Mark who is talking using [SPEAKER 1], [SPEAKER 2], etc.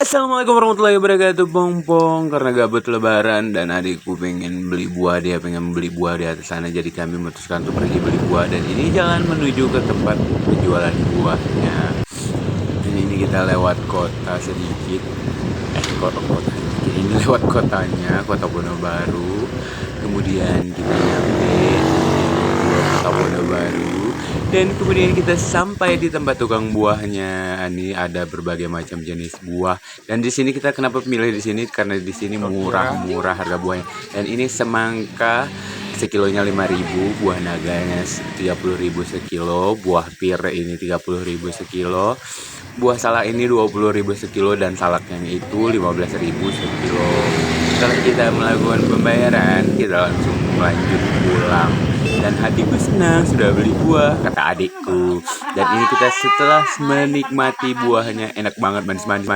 [SPEAKER 1] Assalamualaikum warahmatullahi wabarakatuh. Pong karena gabut lebaran dan adikku pengen beli buah, dia pengen beli buah di atas sana, jadi kami memutuskan untuk pergi beli buah. Dan ini jalan menuju ke tempat penjualan buahnya. Ini kita lewat kota sedikit, kota sedikit. Ini lewat kotanya, kota Bonobaru. Kemudian kita nyampe kota Bonobaru. Dan kemudian kita sampai di tempat tukang buahnya. Ini ada berbagai macam jenis buah. Dan di sini kita kenapa pilih di sini? Karena di sini murah harga buahnya. Dan ini semangka sekilonya 5.000, buah naganya 30.000 sekilo, buah pir ini 30.000 sekilo, buah salak ini 20.000 sekilo, dan salak yang itu 15.000 sekilo. Setelah kita melakukan pembayaran, kita langsung lanjut pulang. Dan hatiku senang sudah beli buah, kata adikku. Dan ini kita setelah menikmati buahnya, enak banget, manis-manis.